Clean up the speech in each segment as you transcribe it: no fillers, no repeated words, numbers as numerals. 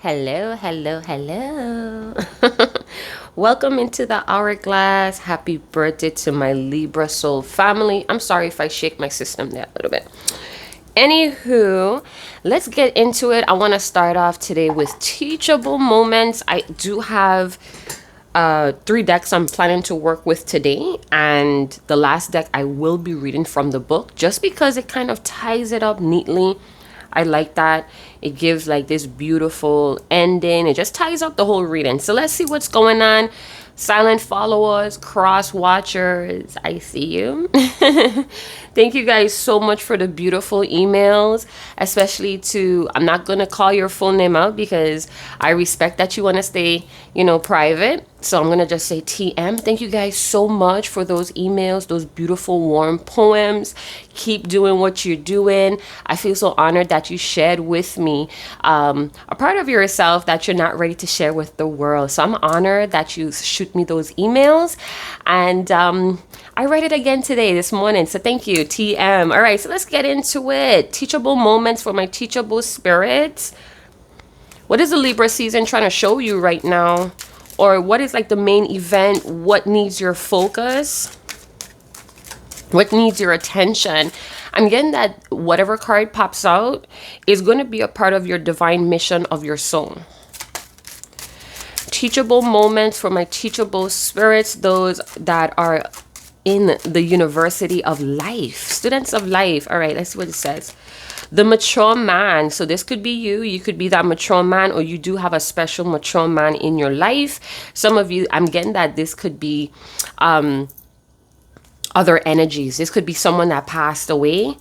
Hello, hello, hello. Welcome into the hourglass. Happy birthday to my Libra soul family. I'm sorry if I shake my system there a little bit. Anywho, let's get into it. I want to start off today with teachable moments. I do have three decks I'm planning to work with today, and the last deck I will be reading from the book just because it kind of ties it up neatly. I like that. It gives like this beautiful ending. It just ties up the whole reading. So let's see what's going on. Silent followers, cross watchers, I see you. Thank you guys so much for the beautiful emails, especially to, I'm not going to call your full name out because I respect that you want to stay, private. So I'm going to just say TM. Thank you guys so much for those emails, those beautiful, warm poems. Keep doing what you're doing. I feel so honored that you shared with me a part of yourself that you're not ready to share with the world. So I'm honored that you shoot me those emails. And I read it again today, this morning. So thank you, TM. All right, so let's get into it. Teachable moments for my teachable spirits. What is the Libra season trying to show you right now? Or what is like the main event? What needs your focus? What needs your attention? I'm getting that whatever card pops out is going to be a part of your divine mission of your soul. Teachable moments for my teachable spirits, those that are in the university of life, students of life. All right, let's see what it says. The mature man. So this could be you. You could be that mature man, or you do have a special mature man in your life. Some of you, I'm getting that this could be other energies. This could be someone that passed away.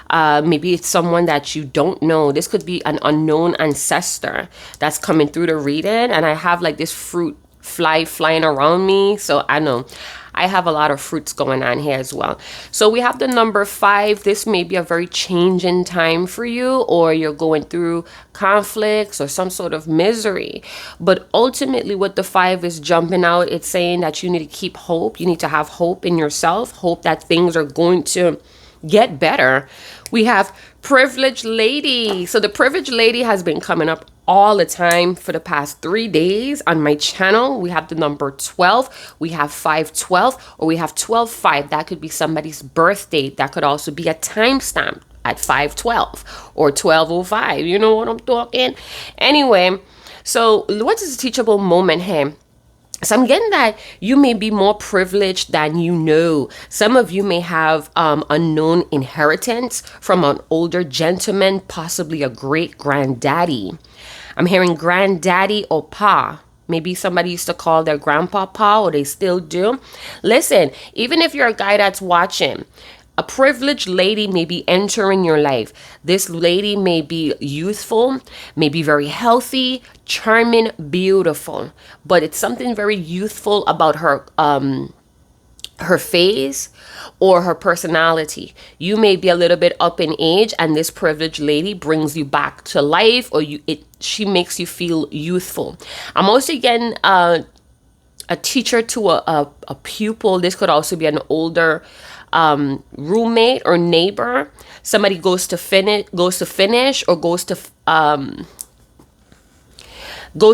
Maybe it's someone that you don't know. This could be an unknown ancestor that's coming through the reading. And I have like this fruit flying around me. So I know I have a lot of fruits going on here as well. So we have the number 5. This may be a very changing time for you, or you're going through conflicts or some sort of misery. But ultimately what the 5 is jumping out, it's saying that you need to keep hope. You need to have hope in yourself, hope that things are going to get better. We have privileged lady. So the privileged lady has been coming up all the time for the past 3 days on my channel. We have the number 12, we have 512, or we have 125. That could be somebody's birthday. That could also be a timestamp at 512 or 1205. You know what I'm talking? Anyway, so what is a teachable moment here? So I'm getting that you may be more privileged than you know. Some of you may have unknown inheritance from an older gentleman, possibly a great granddaddy. I'm hearing granddaddy or pa. Maybe somebody used to call their grandpa pa, or they still do. Listen, even if you're a guy that's watching, a privileged lady may be entering your life. This lady may be youthful, may be very healthy, charming, beautiful. But it's something very youthful about her face or her personality. You may be a little bit up in age, and this privileged lady brings you back to life, or she makes you feel youthful. I'm also getting a teacher to a pupil. This could also be an older roommate or neighbor. Somebody goes to finish or goes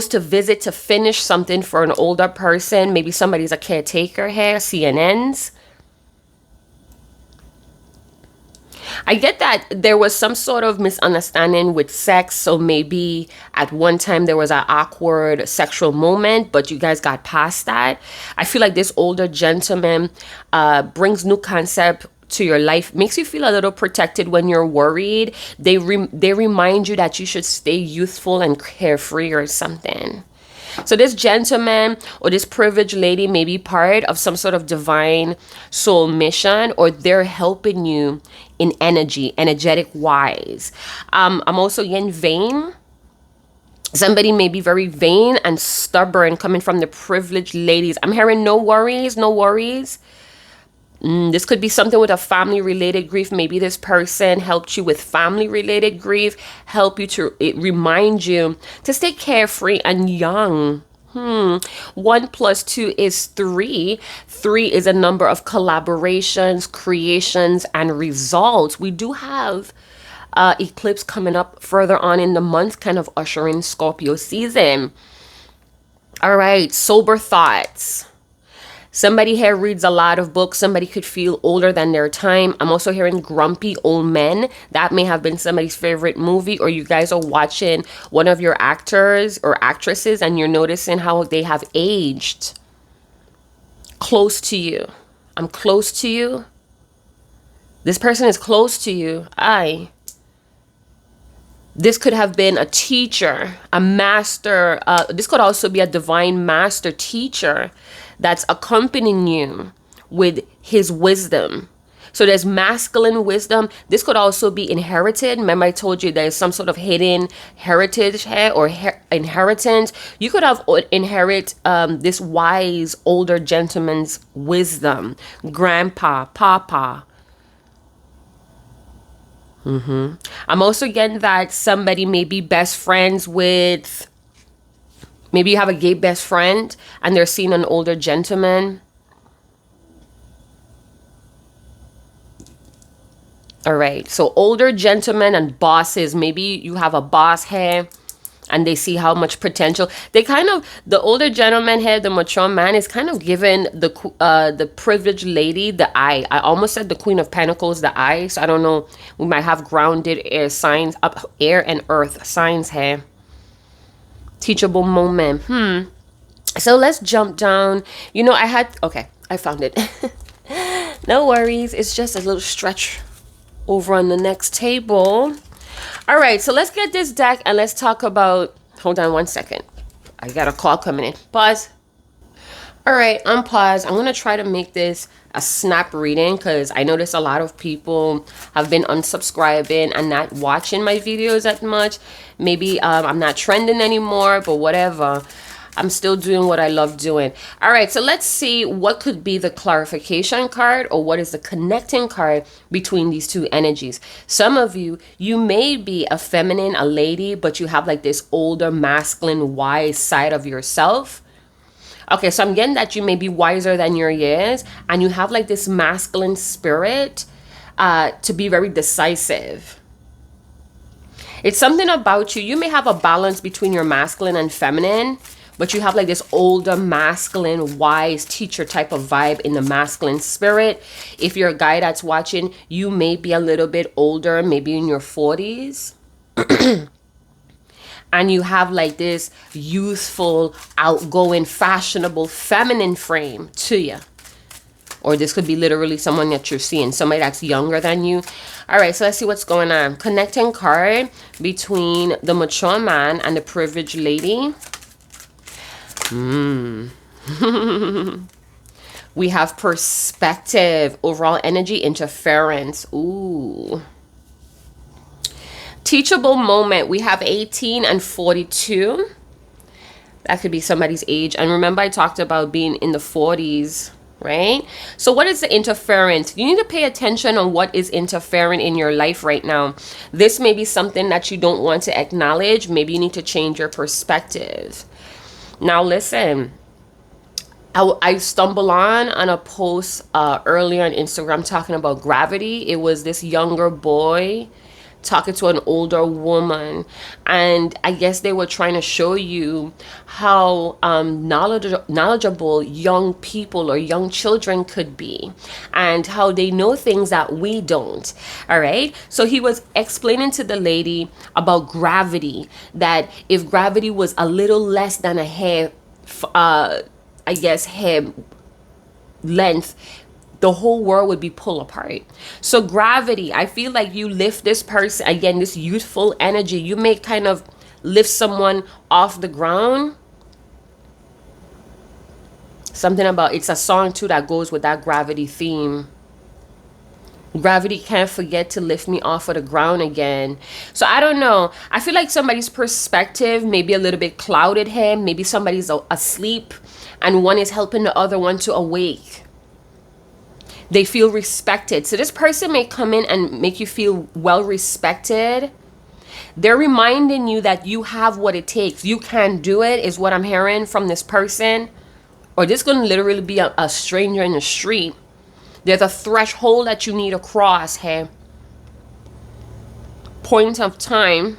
to visit to finish something for an older person. Maybe somebody's a caretaker here, CNNs. I get that there was some sort of misunderstanding with sex. So maybe at one time there was an awkward sexual moment, but you guys got past that. I feel like this older gentleman brings new concept to your life, makes you feel a little protected when you're worried. They remind you that you should stay youthful and carefree or something. So this gentleman or this privileged lady may be part of some sort of divine soul mission, or they're helping you in energetic wise. I'm also getting vain. Somebody may be very vain and stubborn coming from the privileged ladies. I'm hearing no worries, no worries. This could be something with a family related grief. Maybe this person helped you with family related grief, remind you to stay carefree and young. 1 + 2 is 3. 3 is a number of collaborations, creations, and results. We do have eclipse coming up further on in the month, kind of ushering Scorpio season. All right, sober thoughts. Somebody here reads a lot of books. Somebody could feel older than their time. I'm also hearing grumpy old men. That may have been somebody's favorite movie, or you guys are watching one of your actors or actresses and you're noticing how they have aged. Close to you. I'm close to you. This person is close to you. This could have been a teacher, a master. This could also be a divine master teacher that's accompanying you with his wisdom. So there's masculine wisdom. This could also be inherited. Remember I told you there's some sort of hidden heritage here or inheritance. You could have inherit this wise older gentleman's wisdom. Grandpa, papa. I'm also getting that somebody may be best friends with, maybe you have a gay best friend and they're seeing an older gentleman. All right, so older gentlemen and bosses. Maybe you have a boss here and they see how much potential. They kind of, the older gentleman here, the mature man is kind of giving the privileged lady the eye. I almost said the Queen of Pentacles the eye. So I don't know, we might have grounded air signs, up air and earth signs here. Teachable moment. So let's jump down. You know, okay, I found it. No worries. It's just a little stretch over on the next table. All right, so let's get this deck and let's talk about, hold on one second. I got a call coming in. Pause. All right, unpause. I'm going to try to make this a snap reading because I notice a lot of people have been unsubscribing and not watching my videos that much. Maybe I'm not trending anymore, but whatever. I'm still doing what I love doing. All right, so let's see what could be the clarification card or what is the connecting card between these two energies. Some of you, you may be a feminine, a lady, but you have like this older, masculine, wise side of yourself. Okay, so I'm getting that you may be wiser than your years and you have like this masculine spirit to be very decisive. It's something about you. You may have a balance between your masculine and feminine, but you have like this older, masculine, wise teacher type of vibe in the masculine spirit. If you're a guy that's watching, you may be a little bit older, maybe in your 40s. And you have like this youthful, outgoing, fashionable, feminine frame to you. Or this could be literally someone that you're seeing, somebody that's younger than you. All right, so let's see what's going on. Connecting card between the mature man and the privileged lady. We have perspective, overall energy, interference. Ooh. Teachable moment. We have 18 and 42. That could be somebody's age. And remember I talked about being in the 40s, right? So what is the interference? You need to pay attention on what is interfering in your life right now. This may be something that you don't want to acknowledge. Maybe you need to change your perspective. Now listen, I stumbled on a post earlier on Instagram talking about gravity. It was this younger boy talking to an older woman, and I guess they were trying to show you how knowledgeable young people or young children could be and how they know things that we don't. All right, so he was explaining to the lady about gravity, that if gravity was a little less than a hair, I guess hair length, the whole world would be pulled apart. So gravity, I feel like you lift this person, again, this youthful energy, you may kind of lift someone off the ground. Something about, it's a song too that goes with that gravity theme. Gravity can't forget to lift me off of the ground again. So I don't know. I feel like somebody's perspective may be a little bit clouded here. Maybe somebody's asleep and one is helping the other one to awake. They feel respected. So this person may come in and make you feel well respected. They're reminding you that you have what it takes. You can do it, is what I'm hearing from this person. Or this is going to literally be a stranger in the street. There's a threshold that you need to cross here. point of time,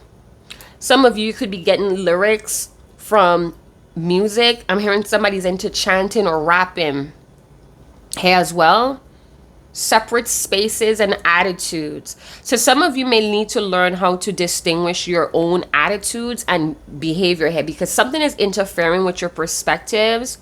some of you could be getting lyrics from music. I'm hearing somebody's into chanting or rapping here as well. Separate spaces and attitudes. So some of you may need to learn how to distinguish your own attitudes and behavior here, because something is interfering with your perspectives.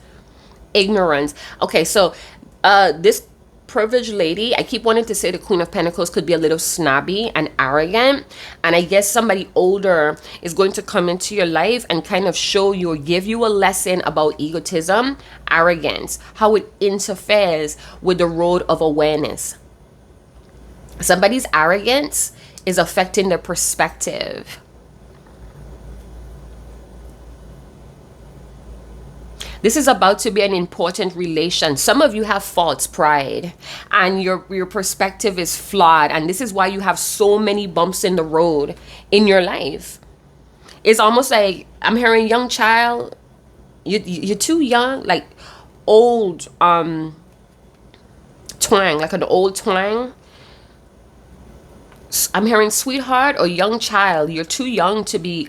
Ignorance. Okay, so this privileged lady, I keep wanting to say the Queen of Pentacles could be a little snobby and arrogant, and I guess somebody older is going to come into your life and kind of show you or give you a lesson about egotism, arrogance, how it interferes with the road of awareness. Somebody's arrogance is affecting their perspective. This is about to be an important relation. Some of you have false pride and your perspective is flawed. And this is why you have so many bumps in the road in your life. It's almost like I'm hearing young child. You're too young, like old twang, like an old twang. I'm hearing sweetheart or young child. You're too young to be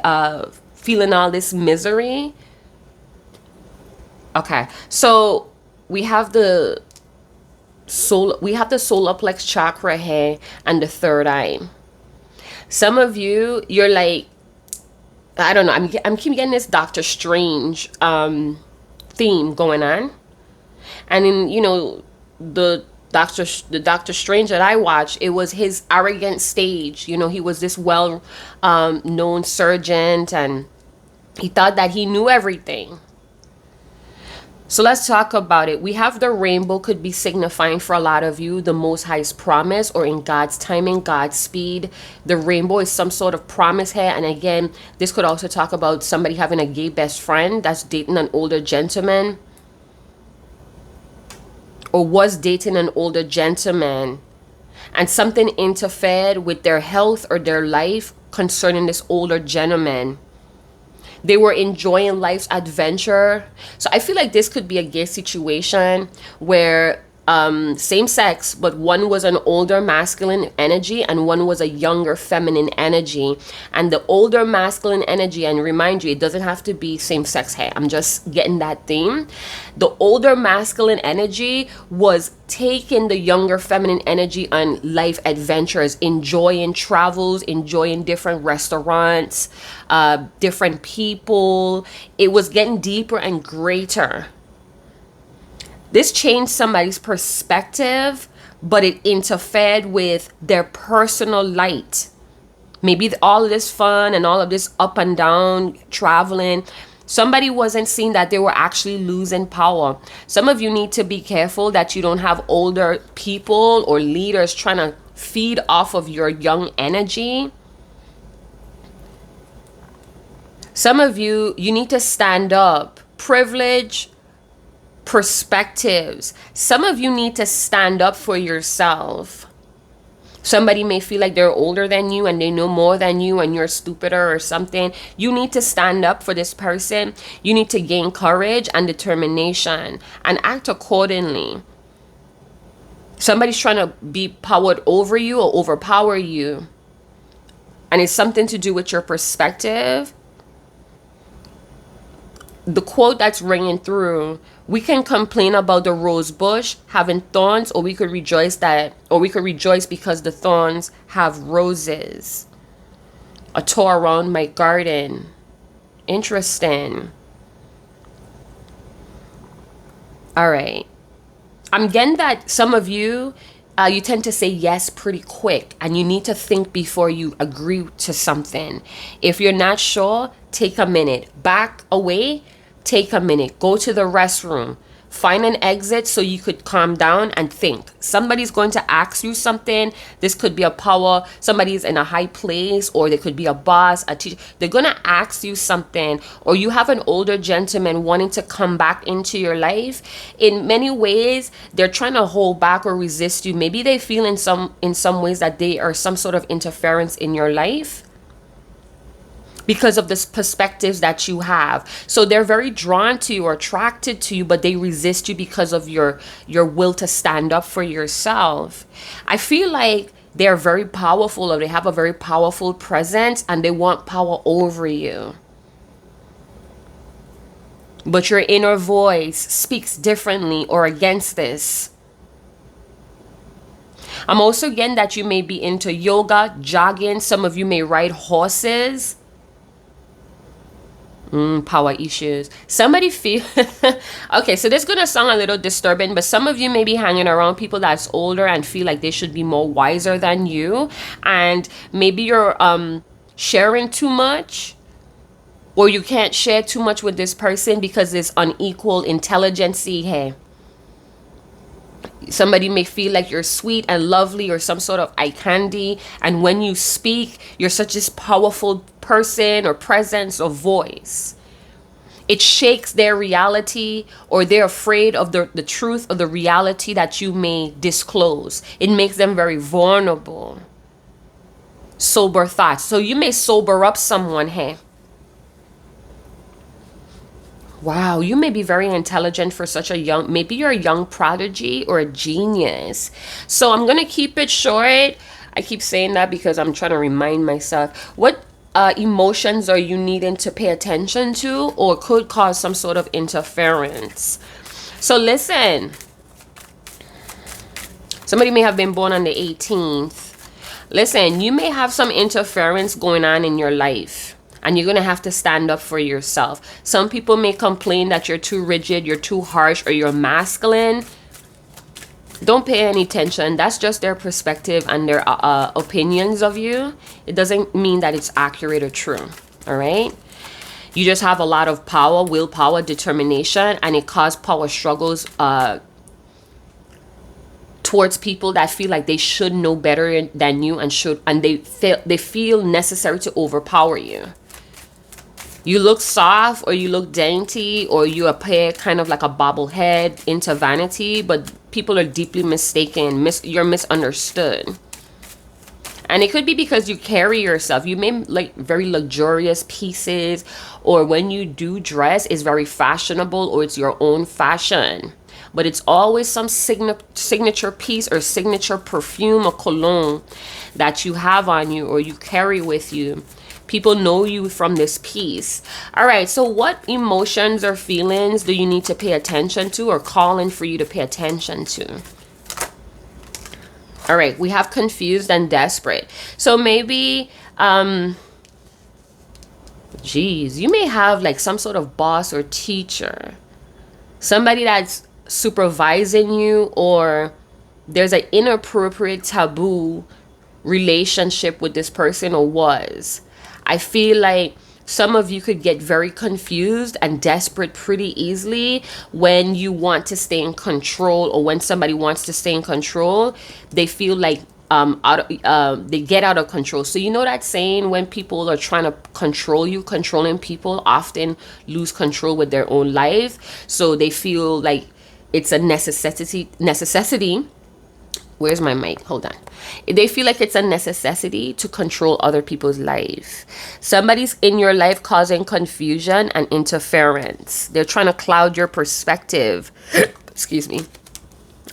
feeling all this misery. Okay, so we have the solar plex chakra here and the third eye. Some of you, you're like, I don't know, I'm keep getting this Doctor Strange theme going on. And in, you know, the Doctor Strange that I watched, it was his arrogant stage. You know, he was this well known surgeon and he thought that he knew everything. So let's talk about it. We have the rainbow could be signifying for a lot of you the Most High's promise, or in God's timing, God's speed. The rainbow is some sort of promise here. And again, this could also talk about somebody having a gay best friend that's dating an older gentleman, or was dating an older gentleman, and something interfered with their health or their life concerning this older gentleman. They were enjoying life's adventure. So I feel like this could be a gay situation where same sex, but one was an older masculine energy and one was a younger feminine energy. And the older masculine energy, and remind you, it doesn't have to be same sex here, I'm just getting that theme. The older masculine energy was taking the younger feminine energy on life adventures, enjoying travels, enjoying different restaurants, different people. It was getting deeper and greater. This changed somebody's perspective, but it interfered with their personal light. Maybe all of this fun and all of this up and down traveling, somebody wasn't seeing that they were actually losing power. Some of you need to be careful that you don't have older people or leaders trying to feed off of your young energy. Some of you, you need to stand up. Privilege, perspectives. Some of you need to stand up for yourself. Somebody may feel like they're older than you and they know more than you and you're stupider or something. You need to stand up for this person. You need to gain courage and determination and act accordingly. Somebody's trying to be powered over you or overpower you, and it's something to do with your perspective. The quote that's ringing through: we can complain about the rose bush having thorns, or we could rejoice because the thorns have roses. A tour around my garden. Interesting. All right. I'm getting that some of you, you tend to say yes pretty quick, and you need to think before you agree to something. If you're not sure, take a minute. Back away. Take a minute, go to the restroom, find an exit so you could calm down and think. Somebody's going to ask you something. This could be a power, somebody's in a high place, or they could be a boss, a teacher. They're going to ask you something, or you have an older gentleman wanting to come back into your life. In many ways, they're trying to hold back or resist you. Maybe they feel in some ways that they are some sort of interference in your life, because of the perspectives that you have. So they're very drawn to you or attracted to you, but they resist you because of your will to stand up for yourself. I feel like They're very powerful, or they have a very powerful presence, and they want power over you. But your inner voice speaks differently or against this. I'm also getting that you may be into yoga, jogging. Some of you may ride horses. Power issues. Somebody feel okay, so this is gonna sound a little disturbing, but some of you may be hanging around people that's older and feel like they should be more wiser than you, and maybe you're sharing too much, or you can't share too much with this person because there's unequal intelligence here. Somebody may feel like you're sweet and lovely or some sort of eye candy, and when you speak, you're such this powerful person or presence or voice. It shakes their reality, or they're afraid of the truth of the reality that you may disclose. It makes them very vulnerable. Sober thoughts. So you may sober up someone here. Wow, you may be very intelligent for such a young, maybe you're a young prodigy or a genius. So I'm going to keep it short. I keep saying that because I'm trying to remind myself. What emotions are you needing to pay attention to, or could cause some sort of interference? So listen, somebody may have been born on the 18th. Listen, you may have some interference going on in your life, and you're going to have to stand up for yourself. Some people may complain that you're too rigid, you're too harsh, or you're masculine. Don't pay any attention. That's just their perspective and their opinions of you. It doesn't mean that it's accurate or true. All right? You just have a lot of power, willpower, determination, and it causes power struggles towards people that feel like they should know better than you, and they feel necessary to overpower you. You look soft, or you look dainty, or you appear kind of like a bobblehead into vanity, but people are deeply mistaken. You're misunderstood. And it could be because you carry yourself. You may like very luxurious pieces, or when you do dress, it's very fashionable, or it's your own fashion. But it's always some signature piece or signature perfume or cologne that you have on you or you carry with you. People know you from this piece. All right, so what emotions or feelings do you need to pay attention to, or calling for you to pay attention to? All right, we have confused and desperate. So maybe, you may have like some sort of boss or teacher, somebody that's supervising you, or there's an inappropriate taboo relationship with this person or was. I feel like some of you could get very confused and desperate pretty easily when you want to stay in control, or when somebody wants to stay in control. They feel like they get out of control. So you know that saying, when people are trying to control you, controlling people often lose control with their own life. So they feel like it's a necessity. Where's my mic? Hold on. They feel like it's a necessity to control other people's life. Somebody's in your life causing confusion and interference. They're trying to cloud your perspective. Excuse me.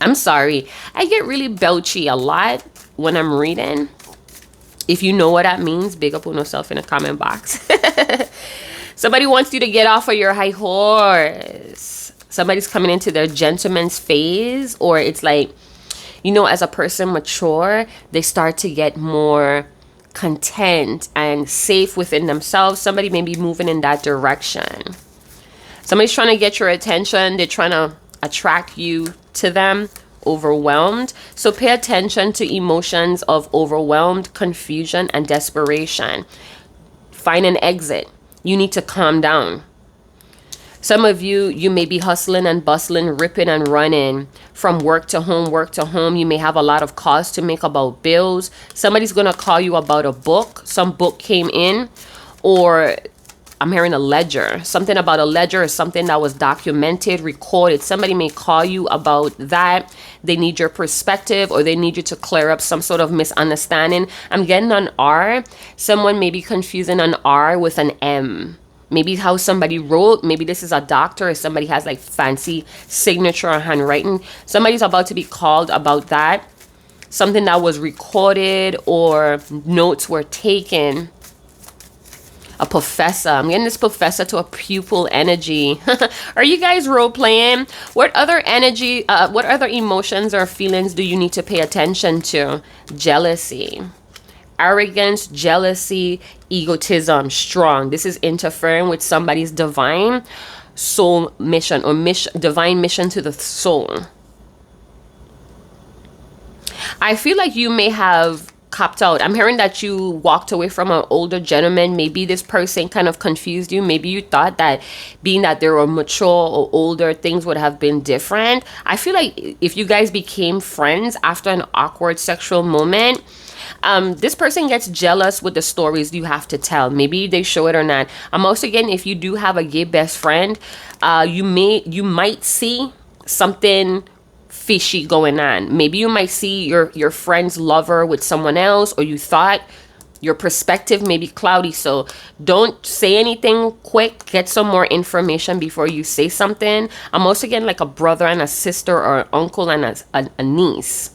I'm sorry. I get really belchy a lot when I'm reading. If you know what that means, big up on yourself in the comment box. Somebody wants you to get off of your high horse. Somebody's coming into their gentleman's phase, or it's like, you know, as a person mature, they start to get more content and safe within themselves. Somebody may be moving in that direction. Somebody's trying to get your attention. They're trying to attract you to them. Overwhelmed. So pay attention to emotions of overwhelmed, confusion, and desperation. Find an exit. You need to calm down. Some of you may be hustling and bustling, ripping and running from work to home, work to home. You may have a lot of calls to make about bills. Somebody's going to call you about a book. Some book came in, or I'm hearing a ledger. Something about a ledger is something that was documented, recorded. Somebody may call you about that. They need your perspective, or they need you to clear up some sort of misunderstanding. I'm getting an R. Someone may be confusing an R with an M. Maybe how somebody wrote. Maybe this is a doctor, or somebody has like fancy signature or handwriting. Somebody's about to be called about that. something that was recorded or notes were taken. A professor. I'm getting this professor to a pupil energy. Are you guys role playing? What other energy, what other emotions or feelings do you need to pay attention to? Jealousy, arrogance, jealousy, egotism, strong. This is interfering with somebody's divine soul mission or divine mission to the soul. I feel like you may have copped out. I'm hearing that you walked away from an older gentleman. Maybe this person kind of confused you. Maybe you thought that being that they were mature or older, things would have been different. I feel like if you guys became friends after an awkward sexual moment, this person gets jealous with the stories you have to tell. Maybe they show it or not. Also, again, if you do have a gay best friend, you might see something fishy going on. Maybe you might see your friend's lover with someone else, or you thought your perspective may be cloudy. So don't say anything quick. Get some more information before you say something. I'm also getting like a brother and a sister, or an uncle and a niece.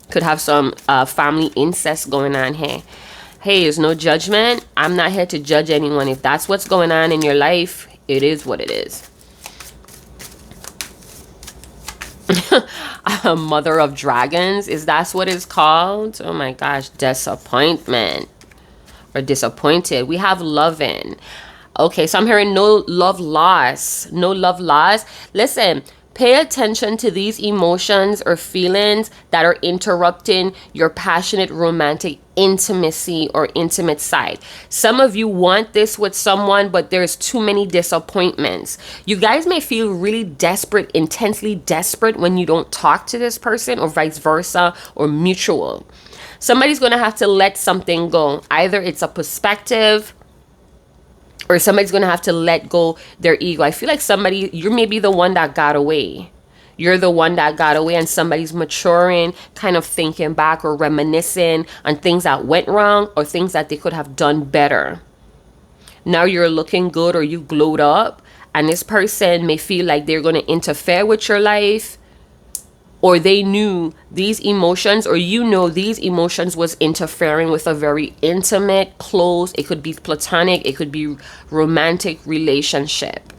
Could have some family incest going on here. Hey, there's no judgment. I'm not here to judge anyone. If that's what's going on in your life, it is what it is. A mother of dragons, is that what it's called? Oh my gosh, disappointment or disappointed. We have loving. Okay, so I'm hearing no love loss. No love loss. Listen, pay attention to these emotions or feelings that are interrupting your passionate romantic intimacy or intimate side. Some of you want this with someone, but there's too many disappointments. You guys may feel really desperate, intensely desperate when you don't talk to this person, or vice versa, or mutual. Somebody's going to have to let something go. Either it's a perspective, or somebody's going to have to let go their ego. I feel like you may be the one that got away. You're the one that got away, and somebody's maturing, kind of thinking back or reminiscing on things that went wrong or things that they could have done better. Now you're looking good, or you glowed up, and this person may feel like they're going to interfere with your life, or they knew these emotions, or these emotions was interfering with a very intimate, close, it could be platonic, it could be romantic relationship.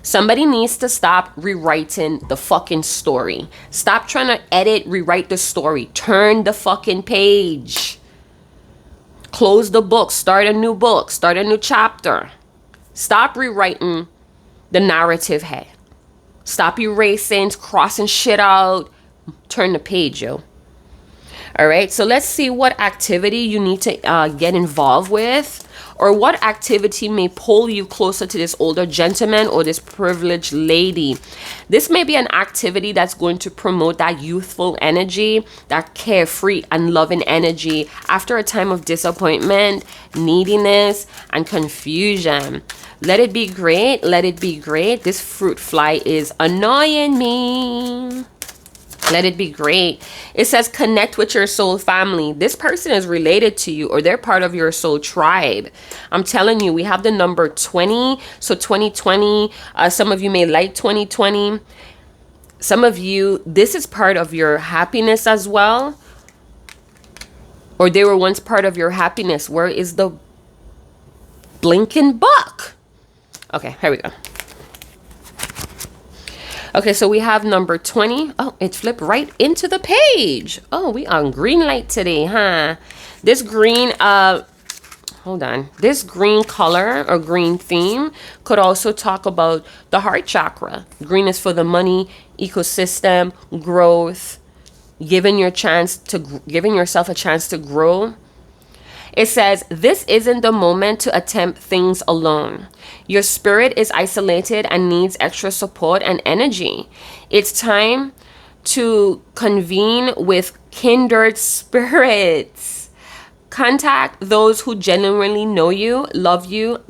Somebody needs to stop rewriting the fucking story. Stop trying to rewrite the story. Turn the fucking page. Close the book. Start a new book. Start a new chapter. Stop rewriting the narrative head. Stop erasing, crossing shit out. Turn the page, yo. All right, so let's see what activity you need to get involved with, or what activity may pull you closer to this older gentleman or this privileged lady. This may be an activity that's going to promote that youthful energy, that carefree and loving energy after a time of disappointment, neediness, and confusion. Let it be great. Let it be great. This fruit fly is annoying me. Let it be great. It says connect with your soul family. This person is related to you, or they're part of your soul tribe. I'm telling you, we have the number 20. So 2020, some of you may like 2020. Some of you, this is part of your happiness as well. Or they were once part of your happiness. Where is the blinking buck? Okay, here we go. Okay, so we have number 20. Oh, it flipped right into the page. Oh, we on green light today, huh? This green, hold on. This green color or green theme could also talk about the heart chakra. Green is for the money, ecosystem, growth, giving yourself a chance to grow. It says, this isn't the moment to attempt things alone. Your spirit is isolated and needs extra support and energy. It's time to convene with kindred spirits. Contact those who genuinely know you, love you,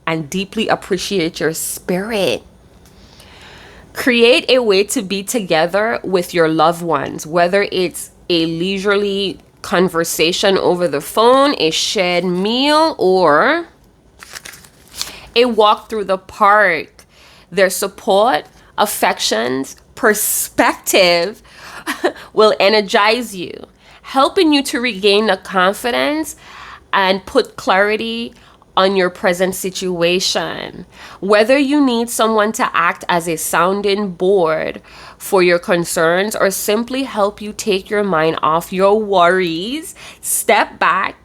and deeply appreciate your spirit. Create a way to be together with your loved ones, whether it's a leisurely conversation over the phone, a shared meal, or a walk through the park. Their support, affections, perspective will energize you. helping you to regain the confidence and put clarity on your present situation. Whether you need someone to act as a sounding board for your concerns or simply help you take your mind off your worries, step back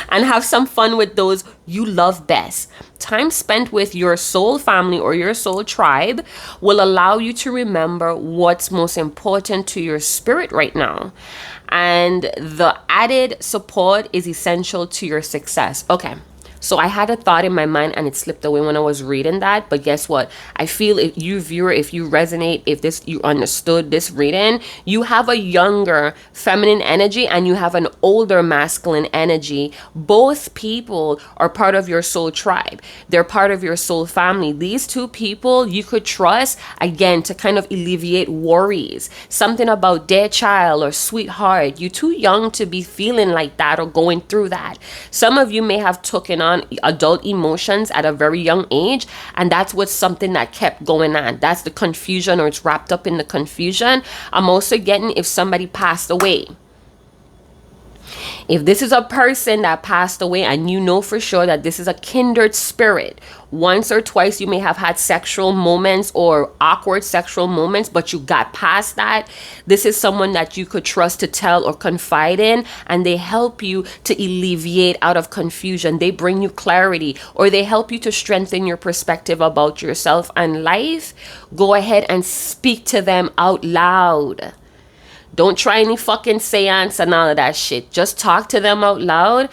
and have some fun with those you love best. Time spent with your soul family or your soul tribe will allow you to remember what's most important to your spirit right now. And the added support is essential to your success. Okay. So I had a thought in my mind and it slipped away when I was reading that. But guess what? I feel if you viewer, if you resonate, if this you understood this reading, you have a younger feminine energy and you have an older masculine energy. Both people are part of your soul tribe. They're part of your soul family. These two people you could trust, again, to kind of alleviate worries. Something about their child or sweetheart. You're too young to be feeling like that or going through that. Some of you may have taken on adult emotions at a very young age, and that's what's something that kept going on. That's the confusion, or it's wrapped up in the confusion. I'm also getting if somebody passed away. If this is a person that passed away and you know for sure that this is a kindred spirit, once or twice you may have had sexual moments or awkward sexual moments, but you got past that. This is someone that you could trust to tell or confide in, and they help you to alleviate out of confusion. They bring you clarity, or they help you to strengthen your perspective about yourself and life. Go ahead and speak to them out loud. Don't try any fucking seance and all of that shit. Just talk to them out loud.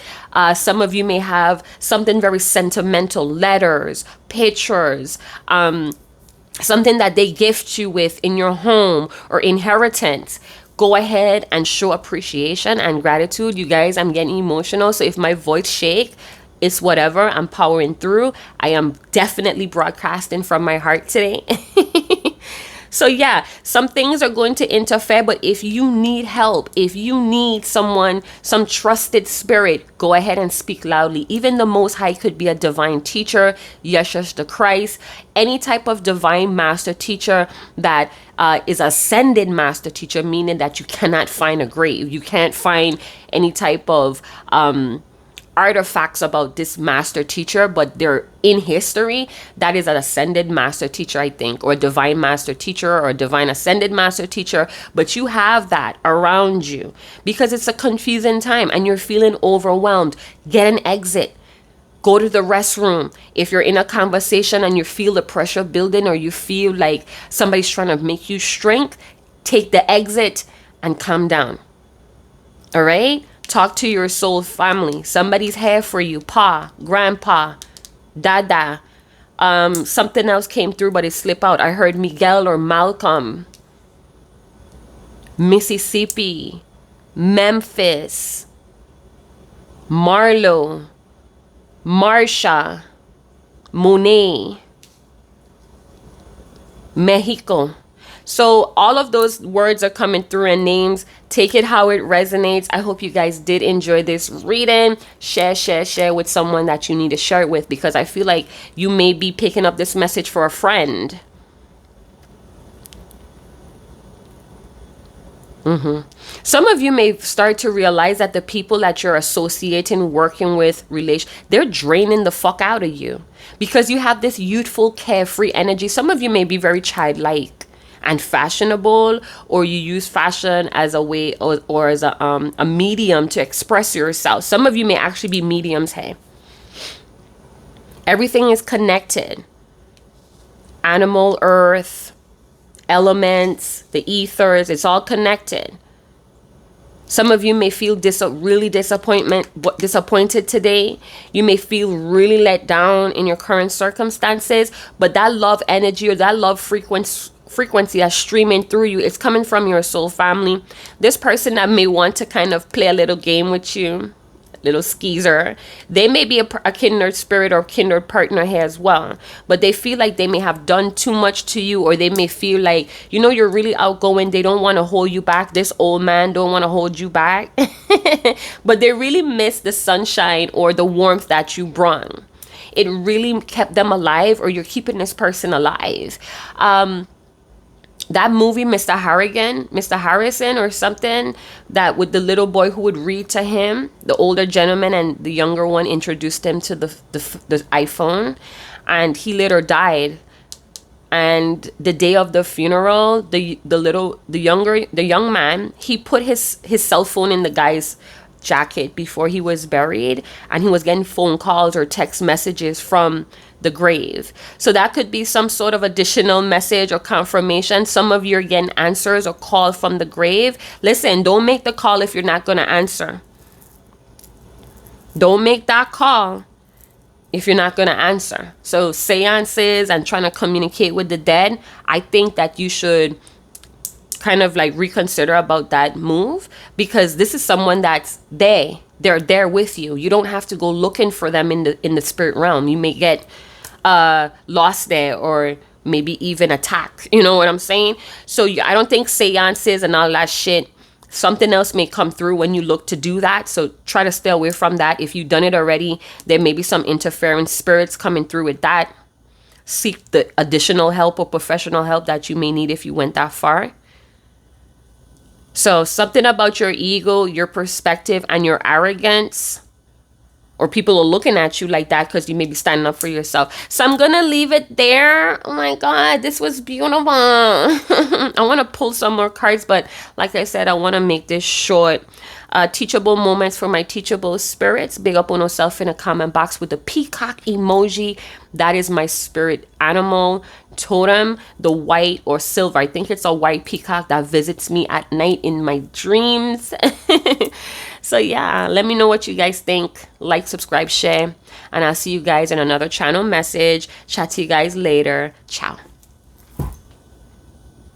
Some of you may have something very sentimental, letters, pictures, something that they gift you with in your home or inheritance. Go ahead and show appreciation and gratitude. You guys, I'm getting emotional. So if my voice shake, it's whatever. I'm powering through. I am definitely broadcasting from my heart today. So yeah, some things are going to interfere, but if you need help, if you need someone, some trusted spirit, go ahead and speak loudly. Even the Most High could be a divine teacher, Yeshua the Christ, any type of divine master teacher that is ascended master teacher, meaning that you cannot find a grave. You can't find any type of artifacts about this master teacher, but they're in history. That is an ascended master teacher, I think, or a divine master teacher or a divine ascended master teacher. But you have that around you because it's a confusing time and you're feeling overwhelmed. Get an exit. Go to the restroom. If you're in a conversation and you feel the pressure building or you feel like somebody's trying to make you shrink, take the exit and calm down. All right? Talk to your soul family. Somebody's here for you. Pa, grandpa, dada. Something else came through, but it slipped out. I heard Miguel or Malcolm. Mississippi. Memphis. Marlo. Marsha. Monet. Mexico. So all of those words are coming through and names. Take it how it resonates. I hope you guys did enjoy this reading. Share with someone that you need to share it with, because I feel like you may be picking up this message for a friend. Some of you may start to realize that the people that you're associating, working with, they're draining the fuck out of you because you have this youthful, carefree energy. Some of you may be very childlike and fashionable, or you use fashion as a way or as a medium to express yourself. Some of you may actually be mediums. Hey, everything is connected. Animal, earth, elements, the ethers, it's all connected. Some of you may feel really disappointed today. You may feel really let down in your current circumstances, but that love energy or that love frequency that's streaming through you, it's coming from your soul family. This person that may want to kind of play a little game with you, little skeezer, they may be a kindred spirit or kindred partner here as well, but they feel like they may have done too much to you, or they may feel like, you're really outgoing. They don't want to hold you back. This old man don't want to hold you back but they really miss the sunshine or the warmth that you brought. It really kept them alive, or you're keeping this person alive. that movie, Mr. Harrison or something, that with the little boy who would read to him, the older gentleman and the younger one introduced him to the iPhone, and he later died. And the day of the funeral, the young man, he put his cell phone in the guy's jacket before he was buried, and he was getting phone calls or text messages from the grave. So that could be some sort of additional message or confirmation. Some of you are getting answers or calls from the grave. Listen, don't make the call if you're not going to answer. Don't make that call if you're not going to answer. So seances and trying to communicate with the dead, I think that you should kind of like reconsider about that move, because this is someone that's they're there with you. You don't have to go looking for them in the spirit realm. You may get lost there, or maybe even attacked. You know what I'm saying? So I don't think seances and all that shit, something else may come through when you look to do that. So try to stay away from that. If you've done it already, there may be some interference spirits coming through with that. Seek the additional help or professional help that you may need if you went that far. So something about your ego, your perspective, and your arrogance, or people are looking at you like that because you may be standing up for yourself. So I'm going to leave it there. Oh my God, this was beautiful. I want to pull some more cards, but like I said, I want to make this short. Teachable moments for my teachable spirits. Big up on yourself in a comment box with the peacock emoji. That is my spirit animal totem, the white or silver. I think it's a white peacock that visits me at night in my dreams. So yeah, let me know what you guys think. Like, subscribe, share, and I'll see you guys in another channel message. Chat to you guys later. Ciao.